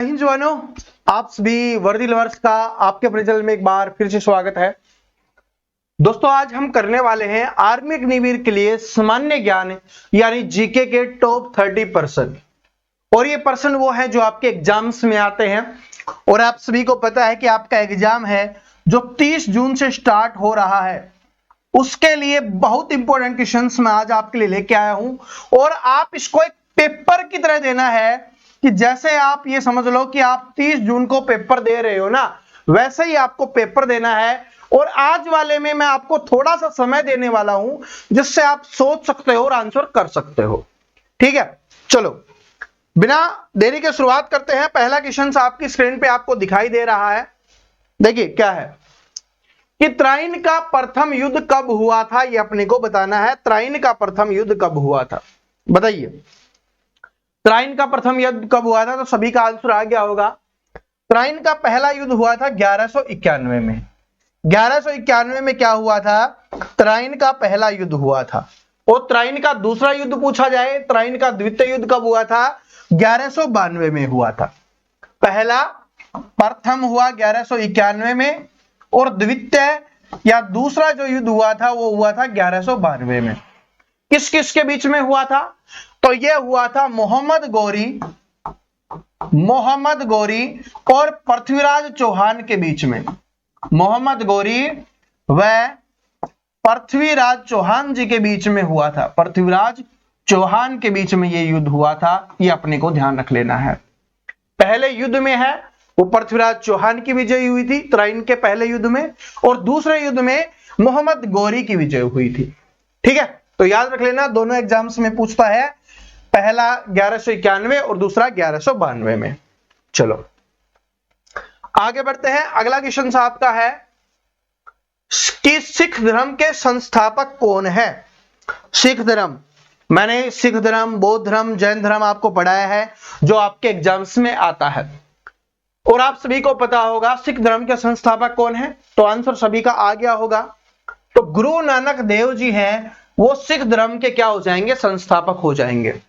हिंद जवानों, आप सभी वर्दी लवर्स का आपके अपने चैनल में एक बार फिर से स्वागत है। दोस्तों, आज हम करने वाले हैं आर्मी अग्निवीर के लिए सामान्य ज्ञान यानी जीके के टॉप 30%। और ये पर्सन वो है जो आपके एग्जाम्स में आते हैं। और आप सभी को पता है कि आपका एग्जाम है जो 30 जून से स्टार्ट हो रहा है। उसके लिए बहुत इंपॉर्टेंट क्वेश्चंस मैं आज आपके लिए लेके आया हूं और आप इसको एक पेपर की तरह देना है कि जैसे आप ये समझ लो कि आप 30 जून को पेपर दे रहे हो ना, वैसे ही आपको पेपर देना है। और आज वाले में मैं आपको थोड़ा सा समय देने वाला हूं जिससे आप सोच सकते हो और आंसर कर सकते हो। ठीक है, चलो बिना देरी के शुरुआत करते हैं। पहला क्वेश्चन आपकी स्क्रीन पे आपको दिखाई दे रहा है। देखिए क्या है कि त्राइन का प्रथम युद्ध कब हुआ था, ये अपने को बताना है। त्राइन का प्रथम युद्ध कब हुआ था, बताइए। त्राइन का प्रथम युद्ध कब हुआ था, तो सभी का आंसर आ गया होगा। त्राइन का पहला युद्ध हुआ था 1191 में। 1191 में क्या हुआ था? त्राइन का पहला युद्ध हुआ था। और त्राइन का दूसरा युद्ध पूछा जाए, त्राइन का द्वितीय युद्ध कब हुआ था? 1192 में हुआ था। पहला प्रथम हुआ 1191 में और द्वितीय या दूसरा जो युद्ध हुआ था वो हुआ था 1192 में। किस किस के बीच में हुआ था? तो यह हुआ था मोहम्मद गौरी और पृथ्वीराज चौहान के बीच में। मोहम्मद गौरी व पृथ्वीराज चौहान जी के बीच में हुआ था। पृथ्वीराज चौहान के बीच में यह युद्ध हुआ था, यह अपने को ध्यान रख लेना है। पहले युद्ध में है वो पृथ्वीराज चौहान की विजय हुई थी त्राइन के पहले युद्ध में, और दूसरे युद्ध में मोहम्मद गौरी की विजय हुई थी। ठीक है, तो याद रख लेना, दोनों एग्जाम्स में पूछता है, पहला 1191 और दूसरा 1192 में। चलो आगे बढ़ते हैं। अगला क्वेश्चन आपका है कि सिख धर्म के संस्थापक कौन है? सिख धर्म, मैंने सिख धर्म, बौद्ध धर्म, जैन धर्म आपको पढ़ाया है जो आपके एग्जाम्स में आता है। और आप सभी को पता होगा सिख धर्म के संस्थापक कौन है, तो आंसर सभी का आ गया होगा। तो गुरु नानक देव जी हैं, वो सिख धर्म के क्या हो जाएंगे? संस्थापक हो जाएंगे।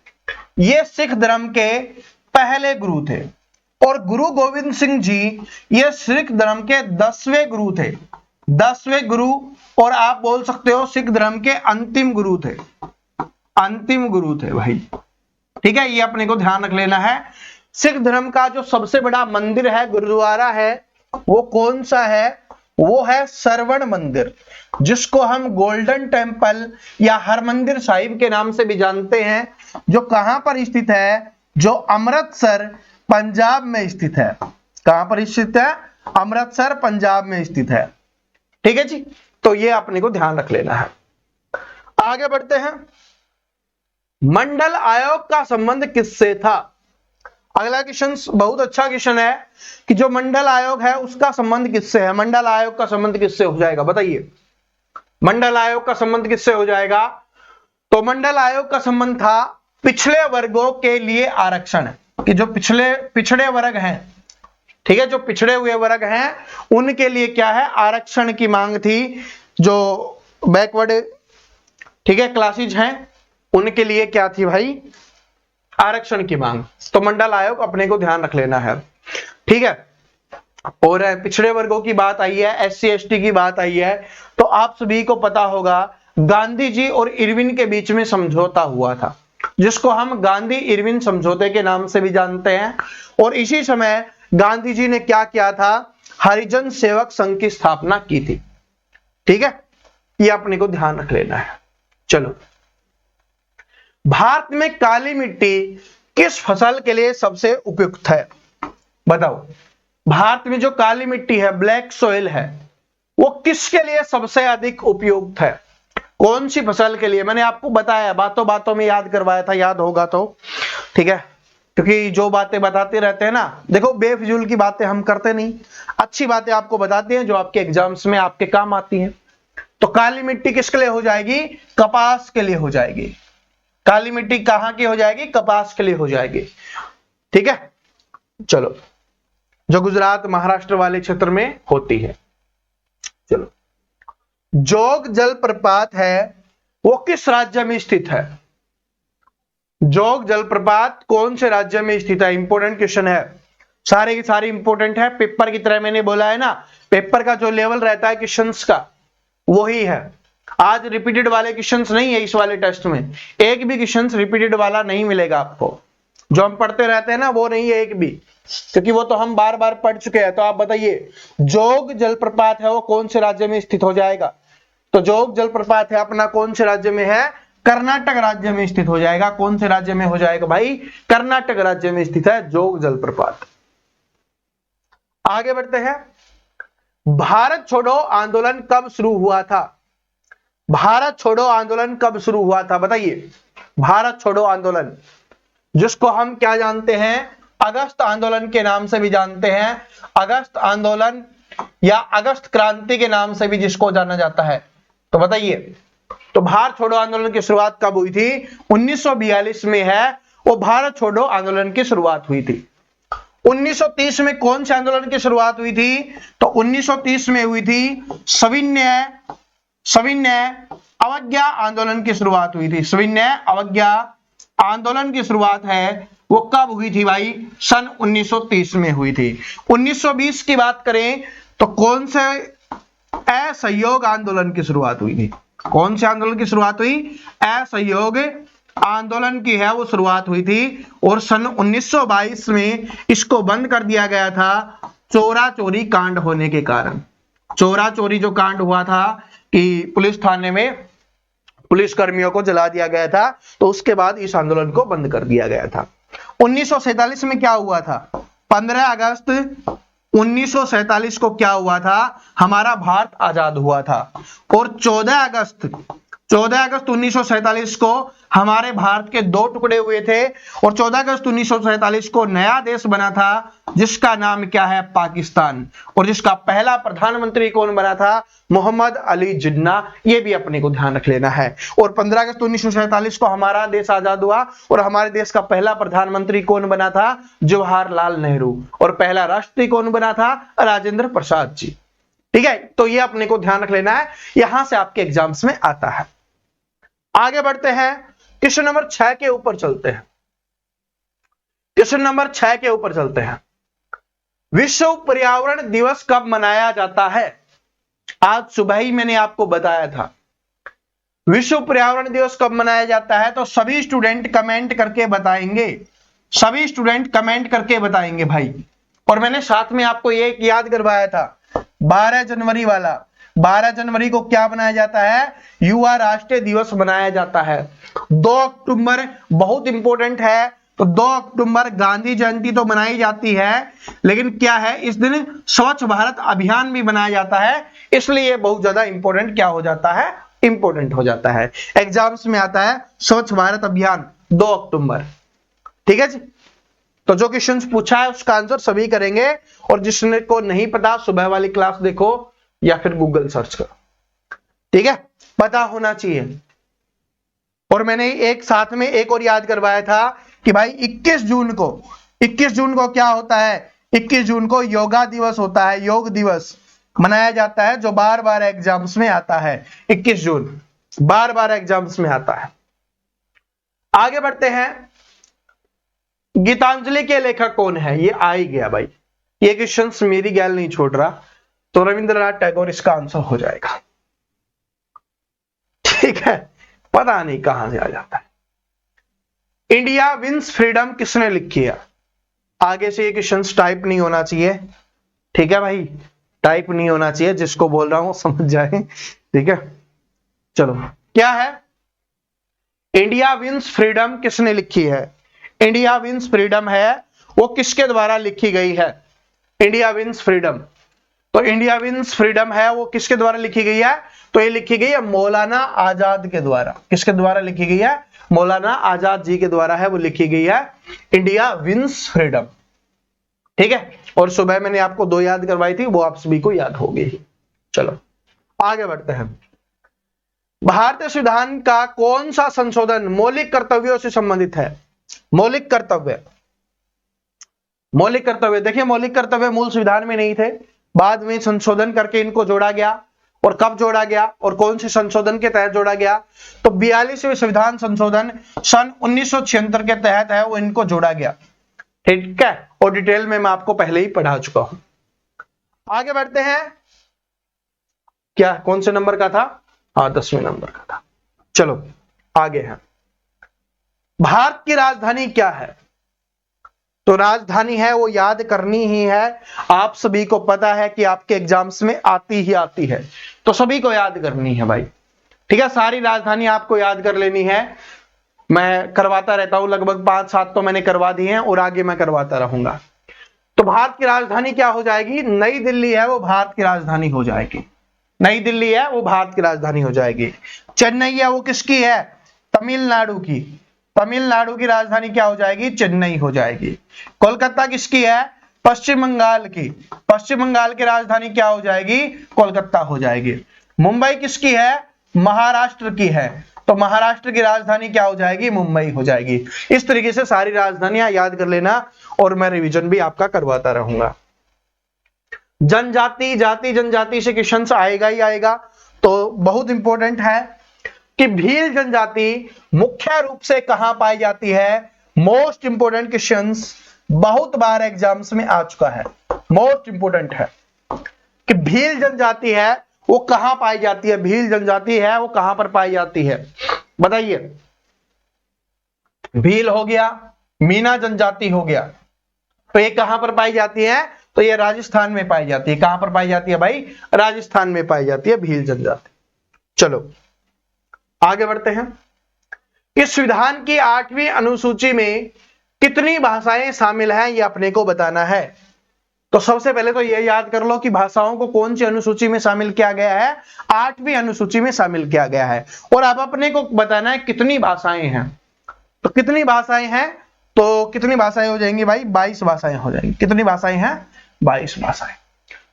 ये सिख धर्म के पहले गुरु थे। और गुरु गोविंद सिंह जी ये सिख धर्म के 10वें गुरु थे। 10वें गुरु, और आप बोल सकते हो सिख धर्म के अंतिम गुरु थे। अंतिम गुरु थे भाई। ठीक है, ये अपने को ध्यान रख लेना है। सिख धर्म का जो सबसे बड़ा मंदिर है, गुरुद्वारा है, वो कौन सा है? वो है सरवण मंदिर, जिसको हम गोल्डन टेंपल या हरमंदिर साहिब के नाम से भी जानते हैं, जो कहां पर स्थित है? जो अमृतसर पंजाब में स्थित है। कहां पर स्थित है? अमृतसर पंजाब में स्थित है। ठीक है जी, तो ये अपने को ध्यान रख लेना है। आगे बढ़ते हैं। मंडल आयोग का संबंध किससे था? अगला क्वेश्चन बहुत अच्छा क्वेश्चन है कि जो मंडल आयोग है उसका संबंध किससे है? मंडल आयोग का संबंध किससे हो जाएगा, बताइए। मंडल आयोग का संबंध किससे हो जाएगा? तो मंडल आयोग का संबंध था पिछड़े वर्गों के लिए आरक्षण, कि जो पिछड़े वर्ग हैं, ठीक है, जो पिछड़े हुए वर्ग हैं उनके लिए क्या है? आरक्षण की मांग थी। जो बैकवर्ड, ठीक है, क्लासेज हैं उनके लिए क्या थी भाई? आरक्षण की मांग। तो मंडल आयोग अपने को ध्यान रख लेना है। ठीक है, और पिछड़े वर्गों की बात आई है, SC ST की बात आई है, तो आप सभी को पता होगा गांधी जी और इरविन के बीच में समझौता हुआ था, जिसको हम गांधी इरविन समझौते के नाम से भी जानते हैं। और इसी समय गांधी जी ने क्या किया था? हरिजन सेवक संघ की स्थापना की थी। ठीक है, ये अपने को ध्यान रख लेना है। चलो, भारत में काली मिट्टी किस फसल के लिए सबसे उपयुक्त है? बताओ। भारत में जो काली मिट्टी है, ब्लैक सॉइल है, वो किसके लिए सबसे अधिक उपयुक्त है? कौन सी फसल के लिए? मैंने आपको बताया, बातों बातों में याद करवाया था, याद होगा तो। ठीक है, क्योंकि जो बातें बताते रहते हैं ना, देखो बेफिजूल की बातें हम करते नहीं, अच्छी बातें आपको बताते हैं जो आपके एग्जाम्स में आपके काम आती हैं। तो काली मिट्टी किसके लिए हो जाएगी? कपास के लिए हो जाएगी। काली मिट्टी कहां की हो जाएगी? कपास के लिए हो जाएगी। ठीक है, चलो, जो गुजरात महाराष्ट्र वाले क्षेत्र में होती है। चलो, जोग जलप्रपात है वो किस राज्य में स्थित है? जोग जलप्रपात कौन से राज्य में स्थित है? इंपॉर्टेंट क्वेश्चन है। सारे की सारी इंपॉर्टेंट है, पेपर की तरह मैंने बोला है ना, पेपर का जो लेवल रहता है क्वेश्चंस का वही है। आज रिपीटेड वाले क्वेश्चंस नहीं है इस वाले टेस्ट में, एक भी क्वेश्चंस रिपीटेड वाला नहीं मिलेगा आपको। जो हम पढ़ते रहते हैं ना वो नहीं है एक भी, क्योंकि वो तो हम बार बार पढ़ चुके हैं। तो आप बताइए जोग जलप्रपात है वो कौन से राज्य में स्थित हो जाएगा? तो जोग जलप्रपात है अपना कौन से राज्य में है? कर्नाटक राज्य में स्थित हो जाएगा। कौन से राज्य में हो जाएगा भाई? कर्नाटक राज्य में स्थित है जोग जलप्रपात। आगे बढ़ते हैं। भारत छोड़ो आंदोलन कब शुरू हुआ था? भारत छोड़ो आंदोलन कब शुरू हुआ था बताइए? भारत छोड़ो आंदोलन, जिसको हम क्या जानते हैं, अगस्त आंदोलन के नाम से भी जानते हैं, अगस्त आंदोलन या अगस्त क्रांति के नाम से भी जिसको जाना जाता है। तो बताइए, तो भारत छोड़ो आंदोलन की शुरुआत कब हुई थी? 1942 में है वो भारत छोड़ो आंदोलन की शुरुआत हुई थी। 1930 में कौन से आंदोलन की शुरुआत हुई थी? तो 1930 में हुई थी सविनय अवज्ञा आंदोलन की शुरुआत हुई थी। सविनय अवज्ञा आंदोलन की शुरुआत है वो कब हुई थी भाई? सन 1930 में हुई थी। 1920 की बात करें तो कौन से असहयोग आंदोलन की शुरुआत हुई थी? कौन से आंदोलन की शुरुआत हुई? असहयोग आंदोलन की है वो शुरुआत हुई थी। और सन 1922 में इसको बंद कर दिया गया था चोरा चोरी कांड होने के कारण। चोरा चोरी जो कांड हुआ था कि पुलिस थाने में पुलिस कर्मियों को जला दिया गया था, तो उसके बाद इस आंदोलन को बंद कर दिया गया था। 1947 में क्या हुआ था? 15 अगस्त 1947 को क्या हुआ था? हमारा भारत आजाद हुआ था। और 14 अगस्त 1947 को हमारे भारत के दो टुकड़े हुए थे और 14 अगस्त 1947 को नया देश बना था जिसका नाम क्या है? पाकिस्तान। और जिसका पहला प्रधानमंत्री कौन बना था? मोहम्मद अली जिन्ना। ये भी अपने को ध्यान रख लेना है। और 15 अगस्त 1947 को हमारा देश आजाद हुआ और हमारे देश का पहला प्रधानमंत्री कौन बना था? जवाहरलाल नेहरू। और पहला राष्ट्रपति कौन बना था? राजेंद्र प्रसाद जी। ठीक है, तो ये अपने को ध्यान रख लेना है, यहां से आपके एग्जाम्स में आता है। आगे बढ़ते हैं, क्वेश्चन नंबर 6 के ऊपर चलते हैं। क्वेश्चन नंबर 6 के ऊपर चलते हैं। विश्व पर्यावरण दिवस कब मनाया जाता है? आज सुबह ही मैंने आपको बताया था विश्व पर्यावरण दिवस कब मनाया जाता है। तो सभी स्टूडेंट कमेंट करके बताएंगे, सभी स्टूडेंट कमेंट करके बताएंगे भाई। और मैंने साथ में आपको एक याद करवाया था 12 जनवरी वाला। 12 जनवरी को क्या बनाया जाता है? युवा राष्ट्रीय दिवस मनाया जाता है। 2 अक्टूबर बहुत इंपॉर्टेंट है, तो 2 अक्टूबर गांधी जयंती तो मनाई जाती है, लेकिन क्या है इस दिन स्वच्छ भारत अभियान भी मनाया जाता है, इसलिए बहुत ज्यादा इंपॉर्टेंट क्या हो जाता है? इंपॉर्टेंट हो जाता है। एग्जाम्स में आता है स्वच्छ भारत अभियान 2 अक्टूबर। ठीक है जी, तो जो क्वेश्चन पूछा है उसका आंसर सभी करेंगे। और जिसने को नहीं पता सुबह वाली क्लास देखो या फिर गूगल सर्च करो। ठीक है, पता होना चाहिए। और मैंने एक साथ में एक और याद करवाया था कि भाई 21 जून को क्या होता है? 21 जून को योगा दिवस होता है, योग दिवस मनाया जाता है, जो बार बार एग्जाम्स में आता है। 21 जून बार बार एग्जाम्स में आता है। आगे बढ़ते हैं, गीतांजलि के लेखक कौन है? ये आ ही गया भाई, ये क्वेश्चन मेरी गैल नहीं छोड़ रहा, तो रविंद्रनाथ टैगोर इसका आंसर हो जाएगा। ठीक है, पता नहीं कहां से आ जाता है। इंडिया विंस फ्रीडम किसने लिखी है? आगे से ये क्वेश्चन टाइप नहीं होना चाहिए। ठीक है भाई, टाइप नहीं होना चाहिए, जिसको बोल रहा हूं समझ जाए। ठीक है, चलो क्या है? इंडिया विंस फ्रीडम किसने लिखी है? इंडिया विंस फ्रीडम है वो किसके द्वारा लिखी गई है? इंडिया विंस फ्रीडम, तो इंडिया विंस फ्रीडम है वो किसके द्वारा लिखी गई है? तो ये लिखी गई है मौलाना आजाद के द्वारा। किसके द्वारा लिखी गई है? मौलाना आजाद जी के द्वारा है वो लिखी गई है इंडिया विंस फ्रीडम। ठीक है, और सुबह मैंने आपको 2 याद करवाई थी, वो आप सभी को याद हो गई। चलो आगे बढ़ते हैं। भारतीय संविधान का कौन सा संशोधन मौलिक कर्तव्यों से संबंधित है? मौलिक कर्तव्य देखिए, मौलिक कर्तव्य मूल संविधान में नहीं थे, बाद में संशोधन करके इनको जोड़ा गया। और कब जोड़ा गया और कौन से संशोधन के तहत जोड़ा गया? तो 42वें संविधान संशोधन सन 1976 के तहत है वो इनको जोड़ा गया। ठीक है, और डिटेल में मैं आपको पहले ही पढ़ा चुका हूं। आगे बढ़ते हैं, क्या कौन से नंबर का था? हाँ 10वें नंबर का था। चलो आगे है, भारत की राजधानी क्या है? तो राजधानी है वो याद करनी ही है, आप सभी को पता है कि आपके एग्जाम्स में आती ही आती है, तो सभी को याद करनी है भाई। ठीक है, सारी राजधानी आपको याद कर लेनी है, मैं करवाता रहता हूं, लगभग 5-7 तो मैंने करवा दी हैं और आगे मैं करवाता रहूंगा। तो भारत की राजधानी क्या हो जाएगी? नई दिल्ली है वो भारत की राजधानी हो जाएगी, नई दिल्ली है वो भारत की राजधानी हो जाएगी। चेन्नई है वो किसकी है? तमिलनाडु की, तमिलनाडु की राजधानी क्या हो जाएगी? चेन्नई हो जाएगी। कोलकाता किसकी है? पश्चिम बंगाल की, पश्चिम बंगाल की राजधानी क्या हो जाएगी? कोलकाता हो जाएगी। मुंबई किसकी है? महाराष्ट्र की है, तो महाराष्ट्र की राजधानी क्या हो जाएगी? मुंबई हो जाएगी। इस तरीके से सारी राजधानियां याद कर लेना और मैं रिवीजन भी आपका करवाता रहूंगा। जनजाति, जाति जनजाति से क्वेश्चन आएगा ही आएगा, तो बहुत इंपॉर्टेंट है कि भील जनजाति मुख्य रूप से कहां पाई जाती है? मोस्ट इंपोर्टेंट क्वेश्चंस बहुत बार एग्जाम्स में आ चुका है, मोस्ट इंपोर्टेंट है कि भील जनजाति है वो कहां पाई जाती है, भील जनजाति है वो कहां पर पाई जाती है, बताइए। भील हो गया, मीना जनजाति हो गया, तो ये कहां पर पाई जाती है? तो ये राजस्थान में पाई जाती है। कहां पर पाई जाती है भाई? राजस्थान में पाई जाती है भील जनजाति। चलो आगे बढ़ते हैं, इस संविधान की 8वीं अनुसूची में कितनी भाषाएं शामिल हैं, ये अपने को बताना है। तो सबसे पहले तो ये याद कर लो कि भाषाओं को कौन सी अनुसूची में शामिल किया गया है? 8वीं अनुसूची में शामिल किया गया है। और अब अपने को बताना है कितनी भाषाएं हैं। तो कितनी भाषाएं हैं? तो कितनी भाषाएं हो जाएंगी भाई? 22 भाषाएं हो जाएंगी। कितनी भाषाएं हैं? 22 भाषाएं।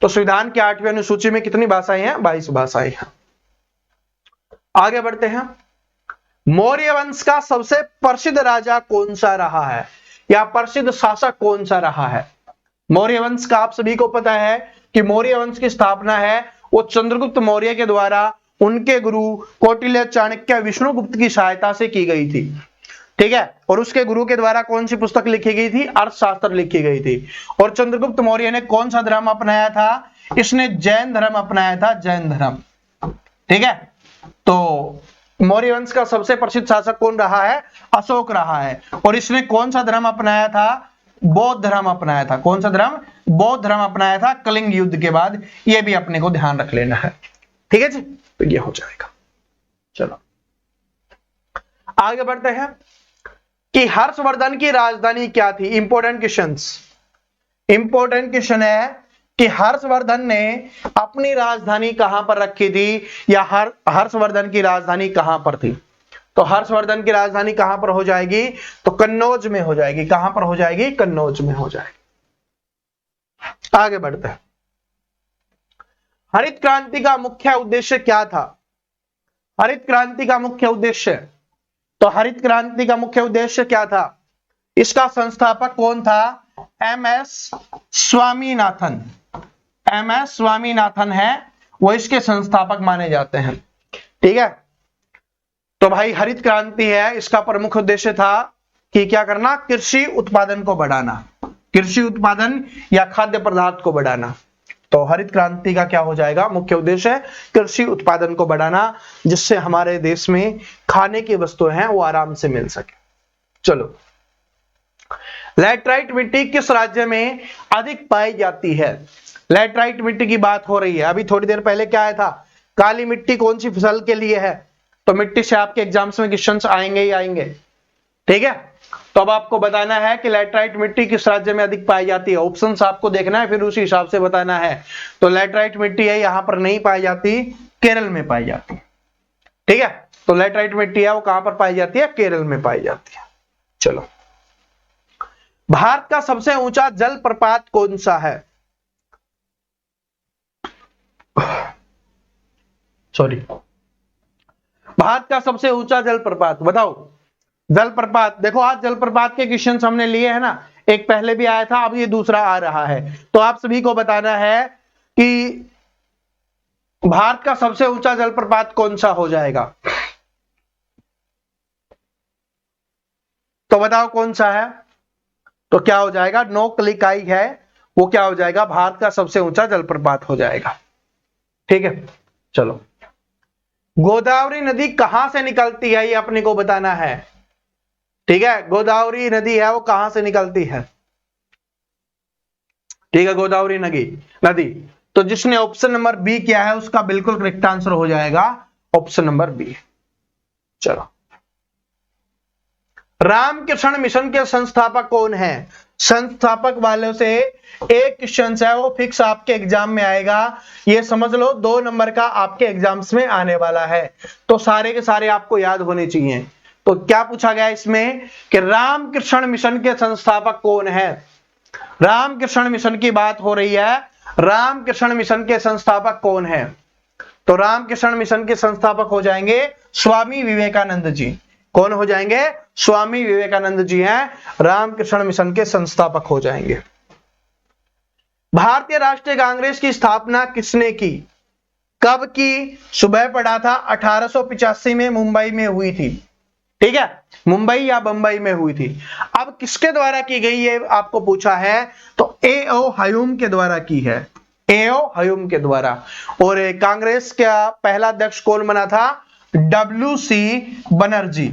तो संविधान की 8वीं अनुसूची में कितनी भाषाएं हैं? 22 भाषाएं हैं। आगे बढ़ते हैं, मौर्य वंश का सबसे प्रसिद्ध राजा कौन सा रहा है, या प्रसिद्ध शासक कौन सा रहा है? मौर्य वंश का आप सभी को पता है कि मौर्य वंश की स्थापना है वो चंद्रगुप्त मौर्य के द्वारा उनके गुरु कौटिल्य, चाणक्य, विष्णुगुप्त की सहायता से की गई थी। ठीक है, और उसके गुरु के द्वारा कौन सी पुस्तक लिखी गई थी? अर्थशास्त्र लिखी गई थी। और चंद्रगुप्त मौर्य ने कौन सा धर्म अपनाया था? इसने जैन धर्म अपनाया था, जैन धर्म। ठीक है, तो मौर्य वंश का सबसे प्रसिद्ध शासक कौन रहा है? अशोक रहा है। और इसने कौन सा धर्म अपनाया था? बौद्ध धर्म अपनाया था। कौन सा धर्म? बौद्ध धर्म अपनाया था कलिंग युद्ध के बाद। यह भी अपने को ध्यान रख लेना है। ठीक है जी, तो ये हो जाएगा। चलो आगे बढ़ते हैं कि हर्षवर्धन की राजधानी क्या थी? इंपॉर्टेंट क्वेश्चंस, इंपॉर्टेंट क्वेश्चन है कि हर्षवर्धन ने अपनी राजधानी कहां पर रखी थी, या हर्षवर्धन की राजधानी कहां पर थी? तो हर्षवर्धन की राजधानी कहां पर हो जाएगी? तो कन्नौज में हो जाएगी। कहां पर हो जाएगी? कन्नौज में हो जाएगी। आगे बढ़ते हैं, हरित क्रांति का मुख्य उद्देश्य क्या था? हरित क्रांति का मुख्य उद्देश्य, तो हरित क्रांति का मुख्य उद्देश्य क्या था? इसका संस्थापक कौन था? एमएस स्वामीनाथन। एमएस स्वामीनाथन है वो इसके संस्थापक माने जाते हैं। ठीक है, तो भाई हरित क्रांति है, इसका प्रमुख उद्देश्य था कि क्या करना? कृषि उत्पादन को बढ़ाना, कृषि उत्पादन या खाद्य पदार्थ को बढ़ाना। तो हरित क्रांति का क्या हो जाएगा? मुख्य उद्देश्य है कृषि उत्पादन को बढ़ाना, जिससे हमारे देश में खाने की वस्तुएं हैं वो आराम से मिल सके। चलो, लैटराइट मिट्टी किस राज्य में अधिक पाई जाती है? लैटराइट मिट्टी की बात हो रही है। अभी थोड़ी देर पहले क्या आया था? काली मिट्टी कौन सी फसल के लिए है? तो मिट्टी से आपके एग्जाम्स में क्वेश्चंस आएंगे ही आएंगे। ठीक है, तो अब आपको बताना है कि लैटराइट मिट्टी किस राज्य में अधिक पाई जाती है। ऑप्शंस आपको देखना है, फिर उसी हिसाब से बताना है। तो लैटराइट मिट्टी है यहां पर नहीं पाई जाती, केरल में पाई जाती है। ठीक है, तो लैटराइट मिट्टी है वो कहां पर पाई जाती है? केरल में पाई जाती है। चलो, भारत का सबसे ऊंचा जल प्रपात कौन सा है? सॉरी, भारत का सबसे ऊंचा जलप्रपात बताओ। जलप्रपात देखो, आज जलप्रपात के क्वेश्चंस हमने लिए हैं ना, एक पहले भी आया था, अब ये दूसरा आ रहा है। तो आप सभी को बताना है कि भारत का सबसे ऊंचा जलप्रपात कौन सा हो जाएगा। तो बताओ कौन सा है? तो क्या हो जाएगा, नोक्लिकाई है वो क्या हो जाएगा, भारत का सबसे ऊंचा जलप्रपात हो जाएगा। ठीक है, चलो गोदावरी नदी कहां से निकलती है ये अपने को बताना है। ठीक है, गोदावरी नदी है वो कहां से निकलती है। ठीक है, गोदावरी नदी तो जिसने ऑप्शन नंबर बी किया है उसका बिल्कुल करेक्ट आंसर हो जाएगा ऑप्शन नंबर बी। चलो, रामकृष्ण मिशन के संस्थापक कौन है। संस्थापक वालों से एक क्वेश्चन है वो फिक्स आपके एग्जाम में आएगा, ये समझ लो 2 नंबर का आपके एग्जाम्स में आने वाला है, तो सारे के सारे आपको याद होने चाहिए। तो क्या पूछा गया इसमें कि रामकृष्ण मिशन के संस्थापक कौन है। रामकृष्ण मिशन की बात हो रही है, रामकृष्ण मिशन के संस्थापक कौन है। तो रामकृष्ण मिशन के संस्थापक हो जाएंगे स्वामी विवेकानंद जी। कौन हो जाएंगे, स्वामी विवेकानंद जी हैं रामकृष्ण मिशन के संस्थापक हो जाएंगे। भारतीय राष्ट्रीय कांग्रेस की स्थापना किसने की, कब की, सुबह पढ़ा था 1885 में मुंबई में हुई थी। ठीक है, मुंबई या बंबई में हुई थी। अब किसके द्वारा की गई ये आपको पूछा है, तो ए.ओ. ह्यूम के द्वारा की है, ए.ओ. ह्यूम के द्वारा। और कांग्रेस का पहला अध्यक्ष कौन बना था, डब्ल्यू.सी. बनर्जी।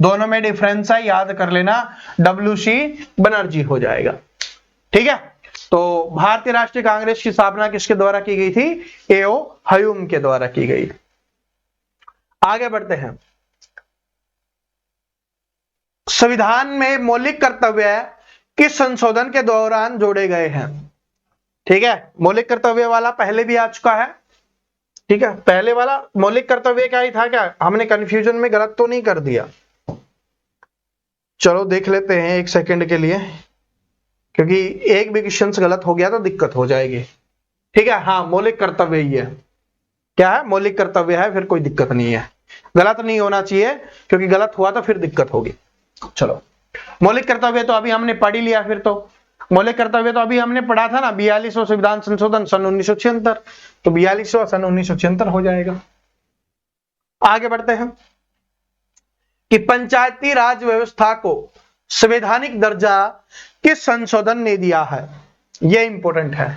दोनों में डिफरेंस है, याद कर लेना, डब्ल्यू.सी. बनर्जी हो जाएगा। ठीक है, तो भारतीय राष्ट्रीय कांग्रेस की स्थापना किसके द्वारा की गई थी, ए.ओ. ह्यूम के द्वारा की गई। आगे बढ़ते हैं। संविधान में मौलिक कर्तव्य किस संशोधन के दौरान जोड़े गए हैं। ठीक है, मौलिक कर्तव्य वाला पहले भी आ चुका है। ठीक है, पहले वाला मौलिक कर्तव्य क्या ही था, क्या हमने कंफ्यूजन में गलत तो नहीं कर दिया। चलो देख लेते हैं एक सेकंड के लिए, क्योंकि एक भी क्वेश्चन गलत हो गया तो दिक्कत हो जाएगी। ठीक है, हाँ मौलिक कर्तव्य ही है, क्या है, मौलिक कर्तव्य है, फिर कोई दिक्कत नहीं है, गलत नहीं होना चाहिए, क्योंकि गलत हुआ तो फिर दिक्कत होगी। चलो, मौलिक कर्तव्य तो अभी हमने पढ़ ही लिया, फिर तो मौलिक कर्तव्य तो अभी हमने पढ़ा था ना, 42वां संविधान संशोधन सन 1976, तो 42वां सन 1976 हो जाएगा। आगे बढ़ते हैं कि पंचायती राज व्यवस्था को संवैधानिक दर्जा किस संशोधन ने दिया है, यह इंपॉर्टेंट है।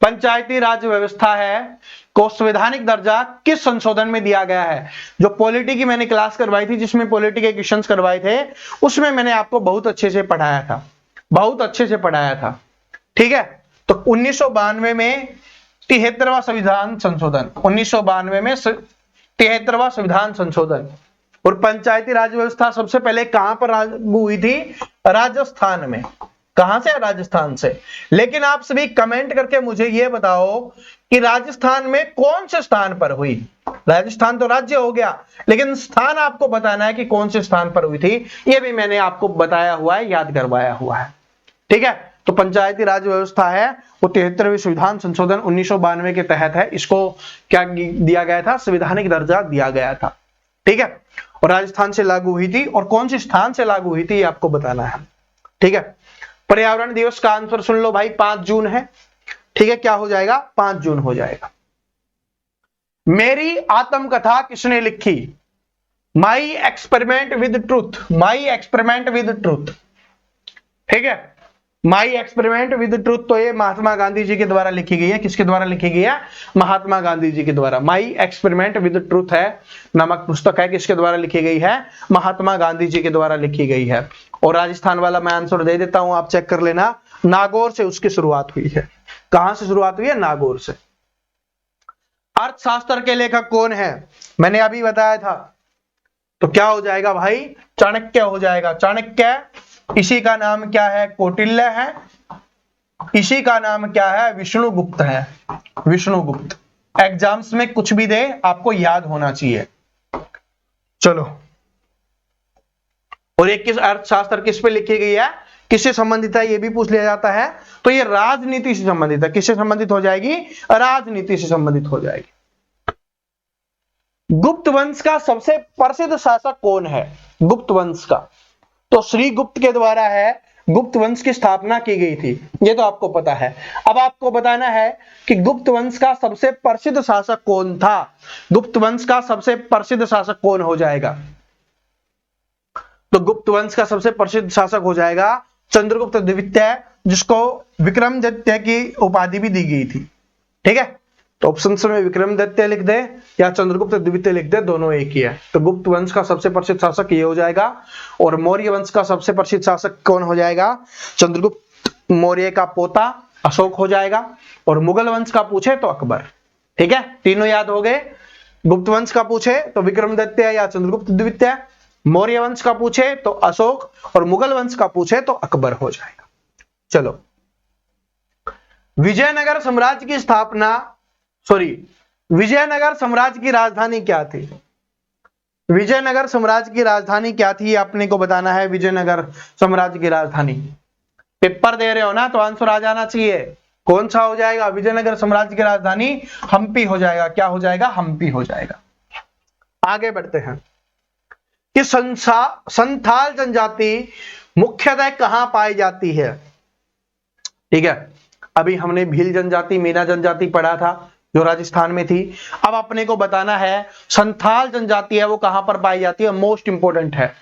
पंचायती राज व्यवस्था है को संवैधानिक दर्जा किस संशोधन में दिया गया है। जो पॉलिटी की मैंने क्लास करवाई थी, जिसमें पॉलिटी के क्वेश्चंस करवाए थे, उसमें मैंने आपको बहुत अच्छे से पढ़ाया था, बहुत अच्छे से पढ़ाया था। ठीक है, तो 1992 में 73वां संविधान संशोधन, 1992 में 73वां संविधान संशोधन। और पंचायती राज व्यवस्था सबसे पहले कहां पर लागू हुई थी, राजस्थान में। कहां से, राजस्थान से। लेकिन आप सभी कमेंट करके मुझे यह बताओ कि राजस्थान में कौन से स्थान पर हुई। राजस्थान तो राज्य हो गया, लेकिन स्थान आपको बताना है कि कौन से स्थान पर हुई थी, यह भी मैंने आपको बताया हुआ है, याद करवाया हुआ है। ठीक है, तो पंचायती राज व्यवस्था है वो 73वें संविधान संशोधन 1992 के तहत है। इसको क्या दिया गया था, संवैधानिक दर्जा दिया गया था। ठीक है, और राजस्थान से लागू हुई थी, और कौन से स्थान से लागू हुई थी ये आपको बताना है। ठीक है, पर्यावरण दिवस का आंसर सुन लो भाई, 5 जून है। ठीक है, क्या हो जाएगा, 5 जून हो जाएगा। मेरी आत्मकथा किसने लिखी, my experiment with truth, my experiment with truth. ठीक है, माई एक्सपेरिमेंट विद ट्रूथ तो ये महात्मा गांधी जी के द्वारा लिखी गई है। किसके द्वारा लिखी गई है, महात्मा गांधी जी के द्वारा। माई एक्सपेरिमेंट विद ट्रूथ है नामक पुस्तक है, किसके द्वारा लिखी गई है, महात्मा गांधी जी के द्वारा लिखी गई है। और राजस्थान वाला मैं आंसर दे देता हूं, आप चेक कर लेना, नागौर से उसकी शुरुआत हुई है। कहां से शुरुआत हुई है, नागौर से। अर्थशास्त्र के लेखक कौन है, मैंने अभी बताया था, तो क्या हो जाएगा भाई, चाणक्य हो जाएगा। चाणक्य, इसी का नाम क्या है, कौटिल्य है, इसी का नाम क्या है, विष्णुगुप्त है, विष्णुगुप्त। एग्जाम्स में कुछ भी दे आपको याद होना चाहिए। चलो, और एक किस अर्थशास्त्र किस पे लिखी गई है, किससे संबंधित है, ये भी पूछ लिया जाता है। तो ये राजनीति से संबंधित है। किससे संबंधित हो जाएगी, राजनीति से संबंधित हो जाएगी। गुप्त वंश का सबसे प्रसिद्ध शासक कौन है, गुप्त वंश का, तो श्री गुप्त के द्वारा है गुप्त वंश की स्थापना की गई थी, ये तो आपको पता है। अब आपको बताना है कि गुप्त वंश का सबसे प्रसिद्ध शासक कौन था। गुप्त वंश का सबसे प्रसिद्ध शासक कौन हो जाएगा, तो गुप्त वंश का सबसे प्रसिद्ध शासक हो जाएगा चंद्रगुप्त द्वितीय, जिसको विक्रमादित्य की उपाधि भी दी गई थी। ठीक है, तो ऑप्शन में विक्रमादित्य लिख दे या चंद्रगुप्त द्वितीय लिख दे, दोनों एक ही है। तो गुप्त वंश का सबसे प्रसिद्ध शासक ये हो जाएगा, और मौर्य वंश का सबसे प्रसिद्ध शासक कौन हो जाएगा? चंद्रगुप्त मौर्य का पोता अशोक हो जाएगा, और मुगल वंश का पूछे तो अकबर। ठीक है, तीनों याद हो गए। गुप्त वंश का पूछे तो विक्रमादित्य या चंद्रगुप्त द्वितीय, मौर्य वंश का पूछे तो अशोक, और मुगल वंश का पूछे तो अकबर हो जाएगा। चलो, विजयनगर साम्राज्य की स्थापना, विजयनगर साम्राज्य की राजधानी क्या थी? विजयनगर साम्राज्य की राजधानी क्या थी, आपने को बताना है। विजयनगर साम्राज्य की राजधानी, पेपर दे रहे हो ना तो आंसर आ जाना चाहिए। कौन सा हो जाएगा? विजयनगर साम्राज्य की राजधानी हम्पी हो जाएगा। क्या हो जाएगा? हम्पी हो जाएगा। आगे बढ़ते हैं कि संथाल जनजाति मुख्यतः कहां पाई जाती है? ठीक है, अभी हमने भील जनजाति, मीना जनजाति पढ़ा था जो राजस्थान में थी। अब अपने को बताना है संथाल जनजाति है वो कहां पर पाई जाती है। मोस्ट इंपोर्टेंट है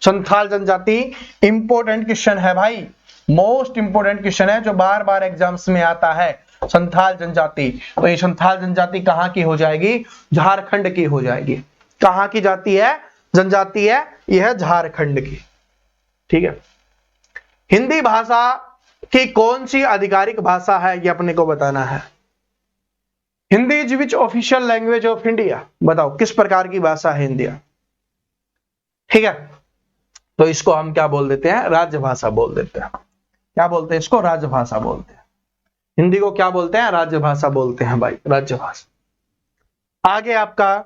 संथाल जनजाति, इंपोर्टेंट क्वेश्चन है भाई, मोस्ट इंपोर्टेंट क्वेश्चन है जो बार बार एग्जाम्स में आता है। संथाल जनजाति, तो ये संथाल जनजाति कहां की हो जाएगी? झारखंड की हो जाएगी। कहां की जाति है? जनजाति है, यह है झारखंड की। ठीक है, हिंदी भाषा की कौन सी आधिकारिक भाषा है ये अपने को बताना है। Hindi is which official language of India? बताओ किस प्रकार की भाषा है हिंदी? ठीक है, तो इसको हम क्या बोल देते हैं? राजभाषा बोल देते हैं। क्या बोलते हैं इसको? राजभाषा बोलते हैं। हिंदी को क्या बोलते हैं? राजभाषा बोलते हैं भाई, राजभाषा। आगे आपका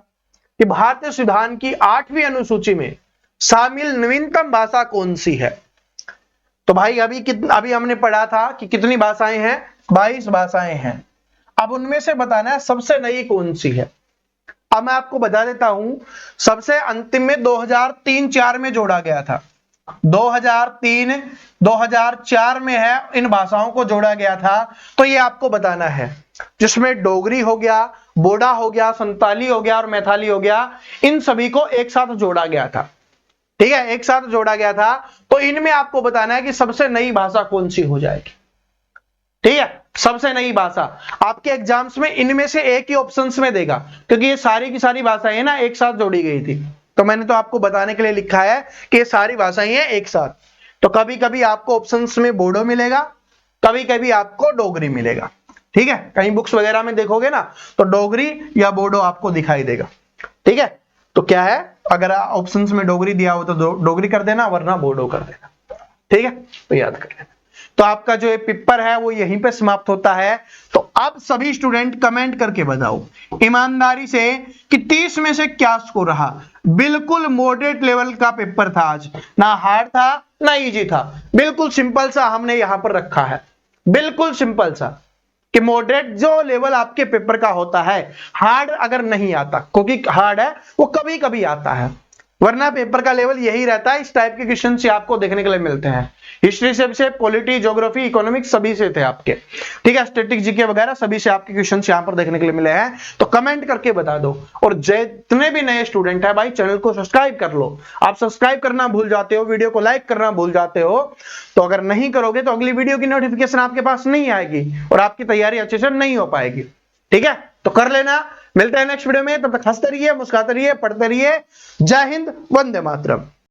कि भारतीय संविधान की 8वीं अनुसूची में शामिल नवीनतम भाषा कौन सी है? तो भाई अभी हमने पढ़ा था कि कितनी भाषाएं हैं? 22 भाषाएं हैं। अब उनमें से बताना है सबसे नई कौन सी है। अब मैं आपको बता देता हूं, सबसे अंतिम में 2003-4 में जोड़ा गया था। 2003-2004 में है, इन भाषाओं को जोड़ा गया था। तो ये आपको बताना है, जिसमें डोगरी हो गया, बोडा हो गया, संताली हो गया और मैथाली हो गया, इन सभी को एक साथ जोड़ा गया था। ठीक है, एक साथ जोड़ा गया था। तो इनमें आपको बताना है कि सबसे नई भाषा कौन सी हो जाएगी। ठीक है, सबसे नई भाषा आपके एग्जाम्स में इनमें से एक ही ऑप्शंस में देगा, क्योंकि ये सारी की सारी भाषाएं ना एक साथ जोड़ी गई थी। तो मैंने तो आपको बताने के लिए लिखा है कि ये सारी भाषाएं हैं एक साथ। तो कभी कभी आपको ऑप्शंस में बोडो मिलेगा, कभी कभी आपको डोगरी मिलेगा। ठीक है, कहीं बुक्स वगैरह में देखोगे ना तो डोगरी या बोडो आपको दिखाई देगा। ठीक है, तो क्या है, अगर ऑप्शंस में डोगरी दिया हो तो डोगरी कर देना, वरना बोडो कर देना। ठीक है, तो याद कर लेना। तो आपका जो ये पेपर है वो यहीं पे समाप्त होता है। तो अब सभी स्टूडेंट कमेंट करके बताओ ईमानदारी से कि 30 में से क्या स्कोर रहा। बिल्कुल मॉडरेट लेवल का पेपर था आज, ना हार्ड था ना इजी था, बिल्कुल सिंपल सा हमने यहां पर रखा है। बिल्कुल सिंपल सा कि मॉडरेट जो लेवल आपके पेपर का होता है, हार्ड अगर नहीं आता, क्योंकि हार्ड है वो कभी कभी आता है, वरना पेपर का लेवल यही रहता है। इस टाइप के क्वेश्चन से आपको देखने के लिए मिलते हैं। हिस्ट्री से, पॉलिटी, ज्योग्राफी, इकोनॉमिक्स सभी से थे आपके। ठीक है, स्टैटिक, जीके वगैरह सभी से आपके क्वेश्चन यहाँ पर देखने के लिए मिले हैं। तो कमेंट करके बता दो। और जितने भी नए स्टूडेंट है भाई, चैनल को सब्सक्राइब कर लो। आप सब्सक्राइब करना भूल जाते हो, वीडियो को लाइक करना भूल जाते हो। तो अगर नहीं करोगे तो अगली वीडियो की नोटिफिकेशन आपके पास नहीं आएगी और आपकी तैयारी अच्छे से नहीं हो पाएगी। ठीक है, तो कर लेना। मिलते हैं नेक्स्ट वीडियो में, तब तक हंसते रहिए, मुस्कुराते रहिए, पढ़ते रहिए। जय हिंद, वंदे मातरम।